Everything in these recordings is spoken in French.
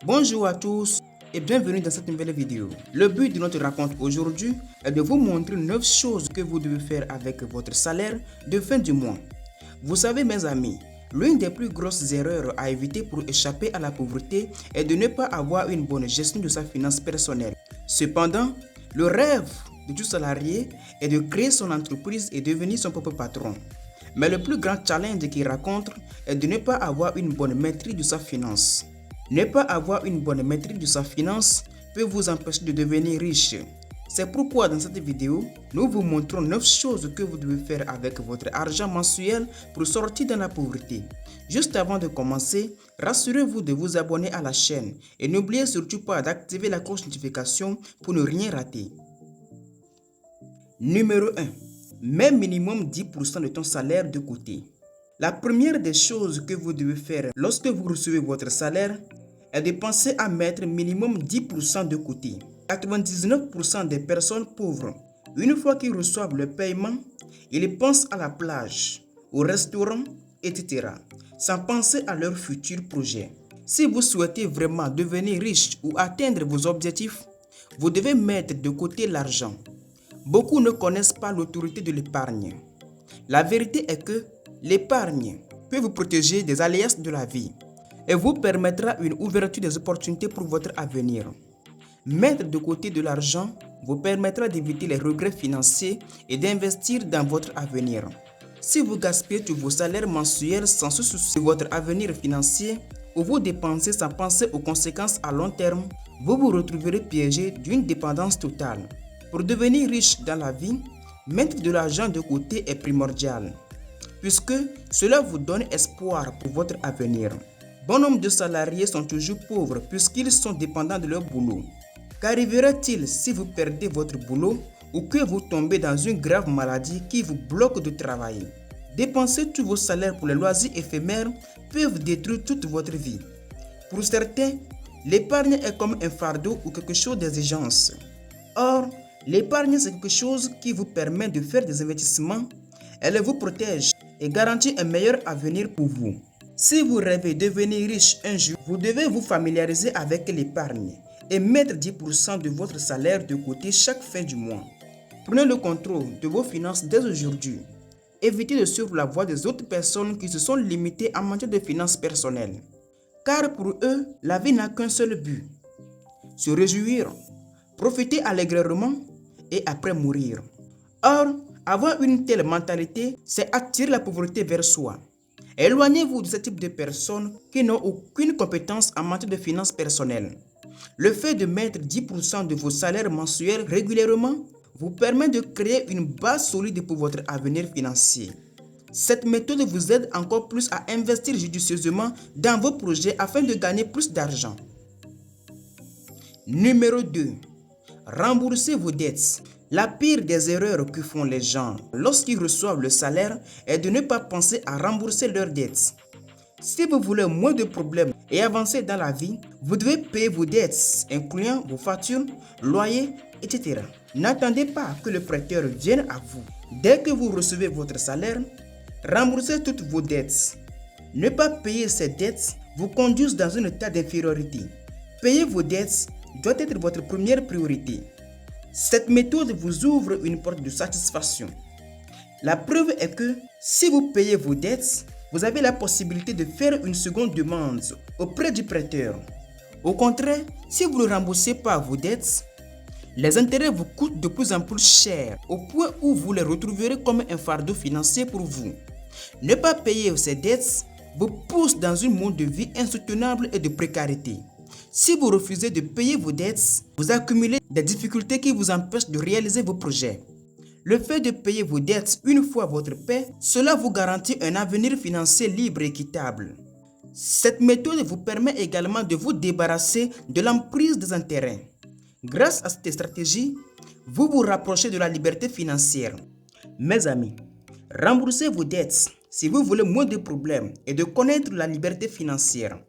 Bonjour à tous et bienvenue dans cette nouvelle vidéo. Le but de notre rencontre aujourd'hui est de vous montrer 9 choses que vous devez faire avec votre salaire de fin du mois. Vous savez mes amis, l'une des plus grosses erreurs à éviter pour échapper à la pauvreté est de ne pas avoir une bonne gestion de sa finance personnelle. Cependant, le rêve de tout salarié est de créer son entreprise et devenir son propre patron. Mais le plus grand challenge qu'il rencontre est de ne pas avoir une bonne maîtrise de sa finance. Ne pas avoir une bonne maîtrise de sa finance peut vous empêcher de devenir riche. C'est pourquoi dans cette vidéo, nous vous montrons 9 choses que vous devez faire avec votre argent mensuel pour sortir de la pauvreté. Juste avant de commencer, rassurez-vous de vous abonner à la chaîne et n'oubliez surtout pas d'activer la cloche de notification pour ne rien rater. Numéro 1. Mets minimum 10% de ton salaire de côté. La première des choses que vous devez faire lorsque vous recevez votre salaire est de penser à mettre minimum 10% de côté. 99% des personnes pauvres, une fois qu'ils reçoivent le paiement, ils pensent à la plage, au restaurant, etc., sans penser à leur futur projet. Si vous souhaitez vraiment devenir riche ou atteindre vos objectifs, vous devez mettre de côté l'argent. Beaucoup ne connaissent pas l'autorité de l'épargne. La vérité est que l'épargne peut vous protéger des aléas de la vie et vous permettra une ouverture des opportunités pour votre avenir. Mettre de côté de l'argent vous permettra d'éviter les regrets financiers et d'investir dans votre avenir. Si vous gaspillez tous vos salaires mensuels sans se soucier de votre avenir financier ou vous dépensez sans penser aux conséquences à long terme, vous vous retrouverez piégé d'une dépendance totale. Pour devenir riche dans la vie, mettre de l'argent de côté est primordial, puisque cela vous donne espoir pour votre avenir. Bon nombre de salariés sont toujours pauvres puisqu'ils sont dépendants de leur boulot. Qu'arrivera-t-il si vous perdez votre boulot ou que vous tombez dans une grave maladie qui vous bloque de travailler? Dépenser tous vos salaires pour les loisirs éphémères peuvent détruire toute votre vie. Pour certains, l'épargne est comme un fardeau ou quelque chose d'exigence. Or, l'épargne c'est quelque chose qui vous permet de faire des investissements, elle vous protège et garantit un meilleur avenir pour vous. Si vous rêvez de devenir riche un jour, vous devez vous familiariser avec l'épargne et mettre 10% de votre salaire de côté chaque fin du mois. Prenez le contrôle de vos finances dès aujourd'hui. Évitez de suivre la voie des autres personnes qui se sont limitées en matière de finances personnelles. Car pour eux, la vie n'a qu'un seul but: se réjouir, profiter allègrement et après mourir. Or, avoir une telle mentalité, c'est attirer la pauvreté vers soi. Éloignez-vous de ce type de personnes qui n'ont aucune compétence en matière de finances personnelles. Le fait de mettre 10% de vos salaires mensuels régulièrement vous permet de créer une base solide pour votre avenir financier. Cette méthode vous aide encore plus à investir judicieusement dans vos projets afin de gagner plus d'argent. Numéro 2. Remboursez vos dettes. La pire des erreurs que font les gens lorsqu'ils reçoivent le salaire est de ne pas penser à rembourser leurs dettes. Si vous voulez moins de problèmes et avancer dans la vie, vous devez payer vos dettes, incluant vos factures, loyers, etc. N'attendez pas que le prêteur vienne à vous. Dès que vous recevez votre salaire, remboursez toutes vos dettes. Ne pas payer ces dettes vous conduit dans un état d'infériorité. Payer vos dettes doit être votre première priorité. Cette méthode vous ouvre une porte de satisfaction. La preuve est que si vous payez vos dettes, vous avez la possibilité de faire une seconde demande auprès du prêteur. Au contraire, si vous ne remboursez pas vos dettes, les intérêts vous coûtent de plus en plus cher au point où vous les retrouverez comme un fardeau financier pour vous. Ne pas payer ces dettes vous pousse dans un mode de vie insoutenable et de précarité. Si vous refusez de payer vos dettes, vous accumulez des difficultés qui vous empêchent de réaliser vos projets. Le fait de payer vos dettes une fois votre paie, cela vous garantit un avenir financier libre et équitable. Cette méthode vous permet également de vous débarrasser de l'emprise des intérêts. Grâce à cette stratégie, vous vous rapprochez de la liberté financière. Mes amis, remboursez vos dettes si vous voulez moins de problèmes et de connaître la liberté financière.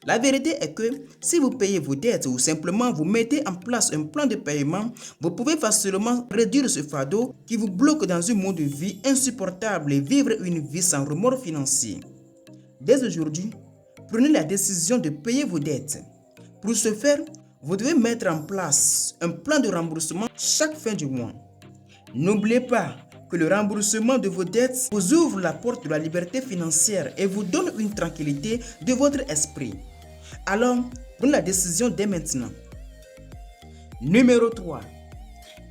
La vérité est que si vous payez vos dettes ou simplement vous mettez en place un plan de paiement, vous pouvez facilement réduire ce fardeau qui vous bloque dans un mode de vie insupportable et vivre une vie sans remords financiers. Dès aujourd'hui, prenez la décision de payer vos dettes. Pour ce faire, vous devez mettre en place un plan de remboursement chaque fin du mois. N'oubliez pas que le remboursement de vos dettes vous ouvre la porte de la liberté financière et vous donne une tranquillité de votre esprit. Alors, prenez la décision dès maintenant. Numéro 3.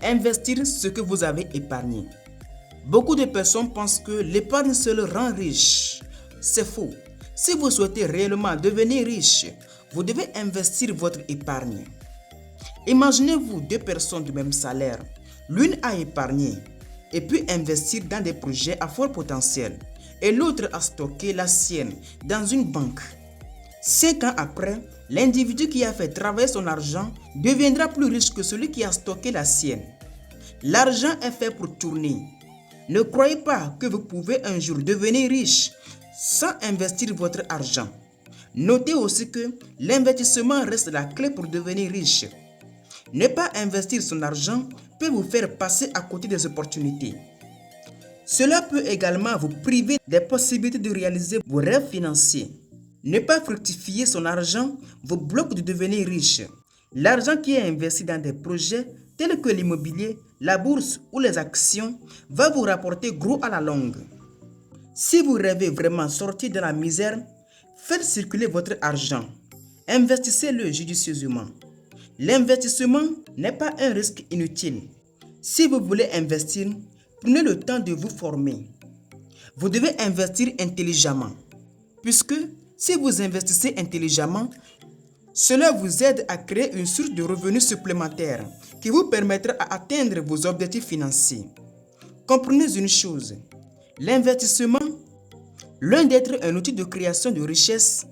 Investir ce que vous avez épargné. Beaucoup de personnes pensent que l'épargne seule rend riche. C'est faux. Si vous souhaitez réellement devenir riche, vous devez investir votre épargne. Imaginez-vous deux personnes du même salaire. L'une a épargné et puis investir dans des projets à fort potentiel et l'autre a stocké la sienne dans une banque. 5 ans après, l'individu qui a fait travailler son argent deviendra plus riche que celui qui a stocké la sienne. L'argent est fait pour tourner. Ne croyez pas que vous pouvez un jour devenir riche sans investir votre argent. Notez aussi que l'investissement reste la clé pour devenir riche. Ne pas investir son argent peut vous faire passer à côté des opportunités. Cela peut également vous priver des possibilités de réaliser vos rêves financiers. Ne pas fructifier son argent vous bloque de devenir riche. L'argent qui est investi dans des projets tels que l'immobilier, la bourse ou les actions va vous rapporter gros à la longue. Si vous rêvez vraiment de sortir de la misère, faites circuler votre argent. Investissez-le judicieusement. L'investissement n'est pas un risque inutile. Si vous voulez investir, prenez le temps de vous former. Vous devez investir intelligemment, puisque si vous investissez intelligemment, cela vous aide à créer une source de revenus supplémentaires qui vous permettra d'atteindre vos objectifs financiers. Comprenez une chose, l'investissement, loin d'être un outil de création de richesse,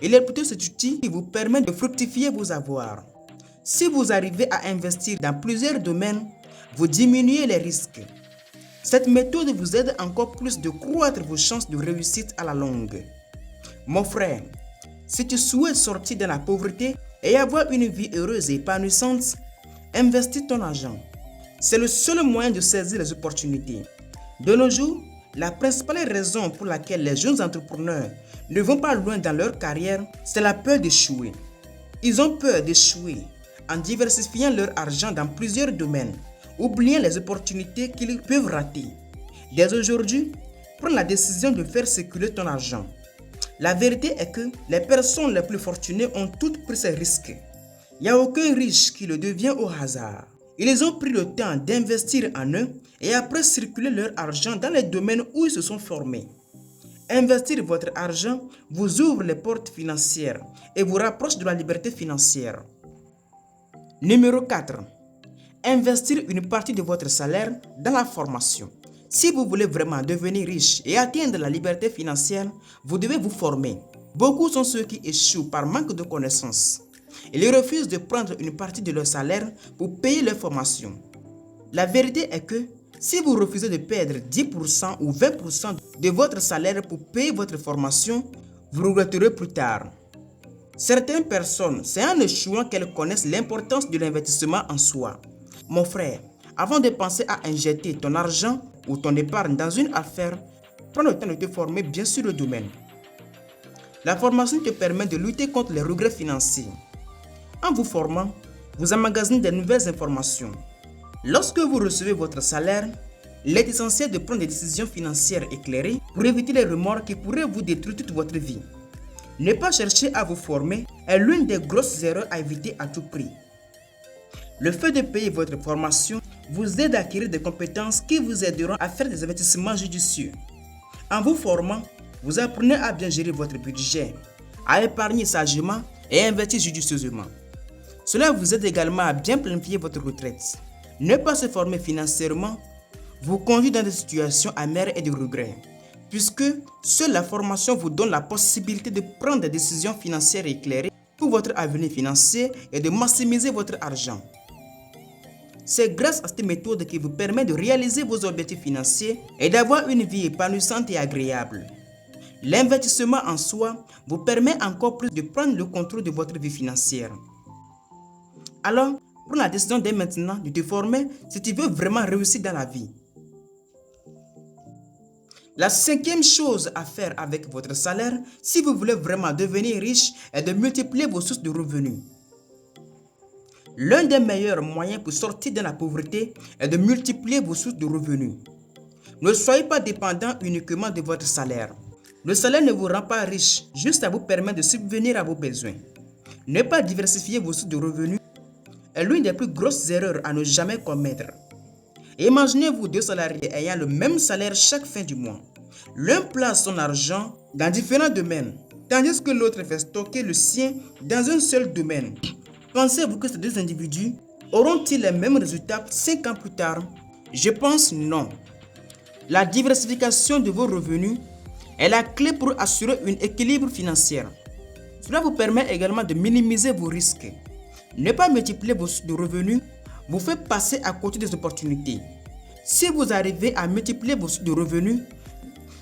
il est plutôt cet outil qui vous permet de fructifier vos avoirs. Si vous arrivez à investir dans plusieurs domaines, vous diminuez les risques. Cette méthode vous aide encore plus de croître vos chances de réussite à la longue. Mon frère, si tu souhaites sortir de la pauvreté et avoir une vie heureuse et épanouissante, investis ton argent. C'est le seul moyen de saisir les opportunités. De nos jours, la principale raison pour laquelle les jeunes entrepreneurs ne vont pas loin dans leur carrière, c'est la peur d'échouer. Ils ont peur d'échouer en diversifiant leur argent dans plusieurs domaines, oubliant les opportunités qu'ils peuvent rater. Dès aujourd'hui, prends la décision de faire circuler ton argent. La vérité est que les personnes les plus fortunées ont toutes pris ces risques. Il n'y a aucun riche qui le devient au hasard. Ils ont pris le temps d'investir en eux et après circuler leur argent dans les domaines où ils se sont formés. Investir votre argent vous ouvre les portes financières et vous rapproche de la liberté financière. Numéro 4. Investir une partie de votre salaire dans la formation. Si vous voulez vraiment devenir riche et atteindre la liberté financière, vous devez vous former. Beaucoup sont ceux qui échouent par manque de connaissances. Ils refusent de prendre une partie de leur salaire pour payer leur formation. La vérité est que si vous refusez de perdre 10% ou 20% de votre salaire pour payer votre formation, vous regretterez plus tard. Certaines personnes, c'est en échouant qu'elles connaissent l'importance de l'investissement en soi. Mon frère, avant de penser à injecter ton argent ou ton épargne dans une affaire, prends le temps de te former bien sur le domaine. La formation te permet de lutter contre les regrets financiers. En vous formant, vous emmagasinez de nouvelles informations. Lorsque vous recevez votre salaire, il est essentiel de prendre des décisions financières éclairées pour éviter les remords qui pourraient vous détruire toute votre vie. Ne pas chercher à vous former est l'une des grosses erreurs à éviter à tout prix. Le fait de payer votre formation vous aide à acquérir des compétences qui vous aideront à faire des investissements judicieux. En vous formant, vous apprenez à bien gérer votre budget, à épargner sagement et à investir judicieusement. Cela vous aide également à bien planifier votre retraite. Ne pas se former financièrement vous conduit dans des situations amères et de regrets, puisque seule la formation vous donne la possibilité de prendre des décisions financières éclairées pour votre avenir financier et de maximiser votre argent. C'est grâce à cette méthode qui vous permet de réaliser vos objectifs financiers et d'avoir une vie épanouissante et agréable. L'investissement en soi vous permet encore plus de prendre le contrôle de votre vie financière. Alors, prends la décision dès maintenant de te former si tu veux vraiment réussir dans la vie. La cinquième chose à faire avec votre salaire, si vous voulez vraiment devenir riche, est de multiplier vos sources de revenus. L'un des meilleurs moyens pour sortir de la pauvreté est de multiplier vos sources de revenus. Ne soyez pas dépendant uniquement de votre salaire. Le salaire ne vous rend pas riche, juste à vous permettre de subvenir à vos besoins. Ne pas diversifier vos sources de revenus est l'une des plus grosses erreurs à ne jamais commettre. Imaginez-vous deux salariés ayant le même salaire chaque fin du mois. L'un place son argent dans différents domaines, tandis que l'autre fait stocker le sien dans un seul domaine. Pensez-vous que ces deux individus auront-ils les mêmes résultats 5 ans plus tard? Je pense non. La diversification de vos revenus est la clé pour assurer un équilibre financier. Cela vous permet également de minimiser vos risques. Ne pas multiplier vos sources de revenus vous fait passer à côté des opportunités. Si vous arrivez à multiplier vos sources de revenus,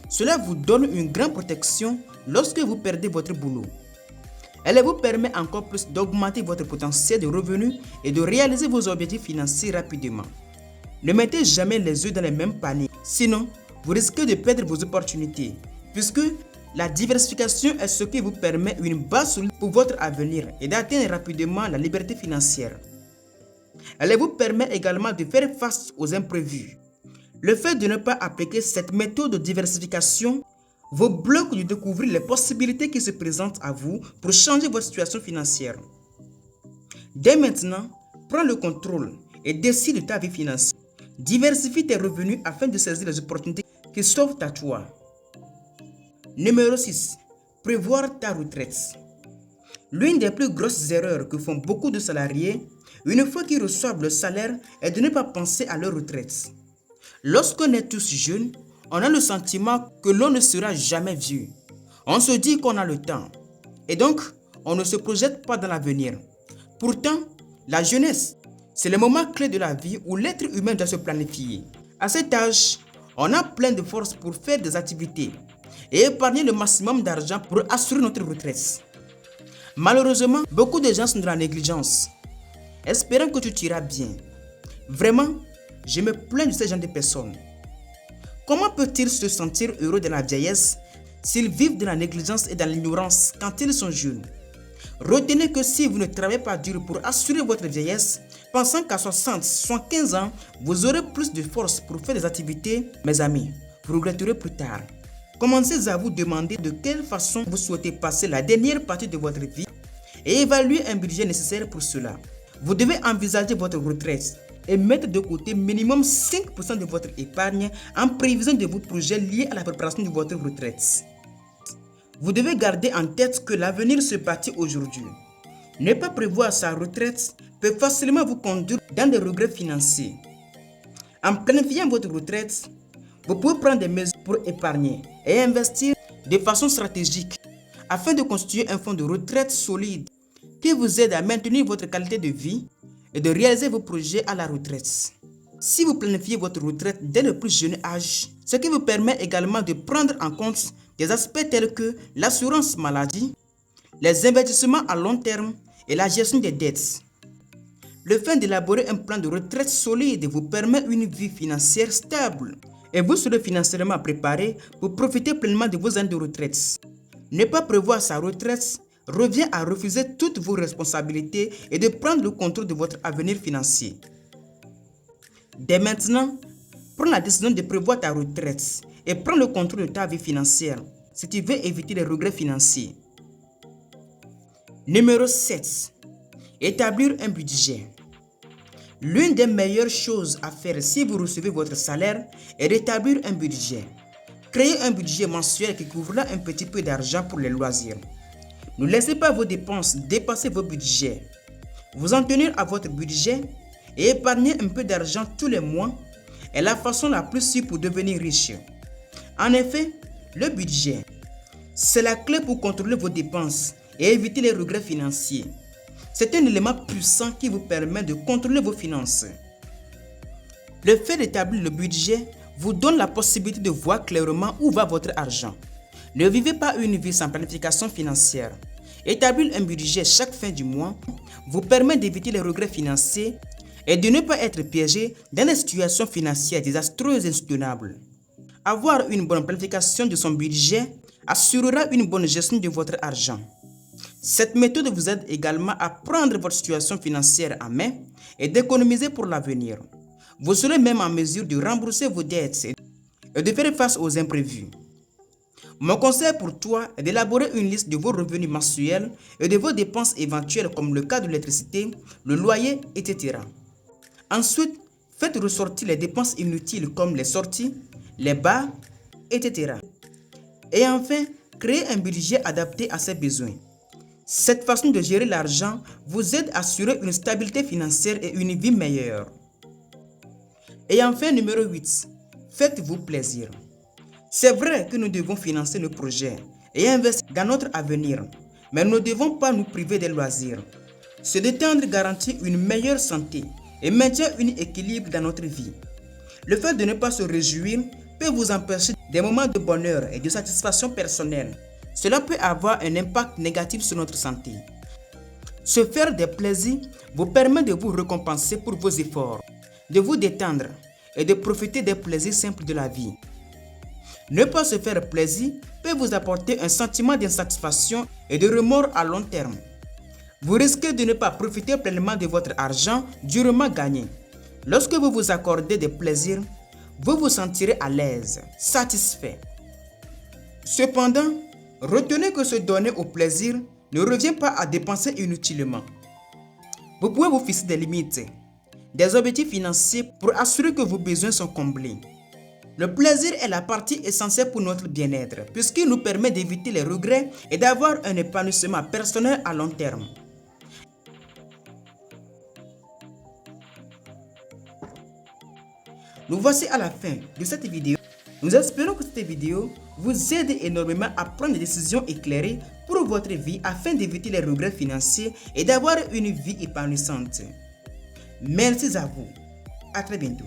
cela vous donne une grande protection lorsque vous perdez votre boulot. Elle vous permet encore plus d'augmenter votre potentiel de revenus et de réaliser vos objectifs financiers rapidement. Ne mettez jamais les œufs dans les mêmes paniers, sinon vous risquez de perdre vos opportunités, puisque la diversification est ce qui vous permet une base solide pour votre avenir et d'atteindre rapidement la liberté financière. Elle vous permet également de faire face aux imprévus. Le fait de ne pas appliquer cette méthode de diversification vous bloque de découvrir les possibilités qui se présentent à vous pour changer votre situation financière. Dès maintenant, prends le contrôle et décide de ta vie financière. Diversifie tes revenus afin de saisir les opportunités qui s'offrent à toi. Numéro 6. Prévoir ta retraite. L'une des plus grosses erreurs que font beaucoup de salariés, une fois qu'ils reçoivent le salaire, est de ne pas penser à leur retraite. Lorsqu'on est tous jeunes, on a le sentiment que l'on ne sera jamais vieux. On se dit qu'on a le temps et donc on ne se projette pas dans l'avenir. Pourtant, la jeunesse, c'est le moment clé de la vie où l'être humain doit se planifier. À cet âge, on a plein de force pour faire des activités et épargner le maximum d'argent pour assurer notre retraite. Malheureusement, beaucoup de gens sont dans la négligence, espérant que tu iras bien. Vraiment, je me plains de ces gens de personnes. Comment peut-ils se sentir heureux de la vieillesse s'ils vivent de la négligence et de l'ignorance quand ils sont jeunes? Retenez que si vous ne travaillez pas dur pour assurer votre vieillesse, pensant qu'à 60, 75 ans, vous aurez plus de force pour faire des activités, mes amis, vous regretterez plus tard. Commencez à vous demander de quelle façon vous souhaitez passer la dernière partie de votre vie et évaluer un budget nécessaire pour cela. Vous devez envisager votre retraite et mettre de côté minimum 5% de votre épargne en prévision de vos projets liés à la préparation de votre retraite. Vous devez garder en tête que l'avenir se bâtit aujourd'hui. Ne pas prévoir sa retraite peut facilement vous conduire dans des regrets financiers. En planifiant votre retraite, vous pouvez prendre des mesures pour épargner et investir de façon stratégique afin de constituer un fonds de retraite solide qui vous aide à maintenir votre qualité de vie et de réaliser vos projets à la retraite. Si vous planifiez votre retraite dès le plus jeune âge, ce qui vous permet également de prendre en compte des aspects tels que l'assurance maladie, les investissements à long terme et la gestion des dettes. Le fait d'élaborer un plan de retraite solide vous permet une vie financière stable et vous serez financièrement préparé pour profiter pleinement de vos années de retraite. Ne pas prévoir sa retraite revient à refuser toutes vos responsabilités et de prendre le contrôle de votre avenir financier. Dès maintenant, prends la décision de prévoir ta retraite et prends le contrôle de ta vie financière si tu veux éviter les regrets financiers. Numéro 7. Établir un budget. L'une des meilleures choses à faire si vous recevez votre salaire est d'établir un budget. Créez un budget mensuel qui couvrira un petit peu d'argent pour les loisirs. Ne laissez pas vos dépenses dépasser vos budgets. Vous en tenir à votre budget et épargner un peu d'argent tous les mois est la façon la plus sûre pour devenir riche. En effet, le budget, c'est la clé pour contrôler vos dépenses et éviter les regrets financiers. C'est un élément puissant qui vous permet de contrôler vos finances. Le fait d'établir le budget vous donne la possibilité de voir clairement où va votre argent. Ne vivez pas une vie sans planification financière. Établir un budget chaque fin du mois vous permet d'éviter les regrets financiers et de ne pas être piégé dans des situations financières désastreuses et insoutenables. Avoir une bonne planification de son budget assurera une bonne gestion de votre argent. Cette méthode vous aide également à prendre votre situation financière en main et d'économiser pour l'avenir. Vous serez même en mesure de rembourser vos dettes et de faire face aux imprévus. Mon conseil pour toi est d'élaborer une liste de vos revenus mensuels et de vos dépenses éventuelles comme le cas de l'électricité, le loyer, etc. Ensuite, faites ressortir les dépenses inutiles comme les sorties, les bars, etc. Et enfin, créez un budget adapté à ses besoins. Cette façon de gérer l'argent vous aide à assurer une stabilité financière et une vie meilleure. Et enfin, numéro 8, faites-vous plaisir. C'est vrai que nous devons financer nos projets et investir dans notre avenir, mais nous ne devons pas nous priver des loisirs. Se détendre garantit une meilleure santé et maintient un équilibre dans notre vie. Le fait de ne pas se réjouir peut vous empêcher des moments de bonheur et de satisfaction personnelle. Cela peut avoir un impact négatif sur notre santé. Se faire des plaisirs vous permet de vous récompenser pour vos efforts, de vous détendre et de profiter des plaisirs simples de la vie. Ne pas se faire plaisir peut vous apporter un sentiment d'insatisfaction et de remords à long terme. Vous risquez de ne pas profiter pleinement de votre argent durement gagné. Lorsque vous vous accordez des plaisirs, vous vous sentirez à l'aise, satisfait. Cependant, retenez que se donner au plaisir ne revient pas à dépenser inutilement. Vous pouvez vous fixer des limites, des objectifs financiers pour assurer que vos besoins sont comblés. Le plaisir est la partie essentielle pour notre bien-être, puisqu'il nous permet d'éviter les regrets et d'avoir un épanouissement personnel à long terme. Nous voici à la fin de cette vidéo. Nous espérons que cette vidéo vous aide énormément à prendre des décisions éclairées pour votre vie afin d'éviter les regrets financiers et d'avoir une vie épanouissante. Merci à vous. À très bientôt.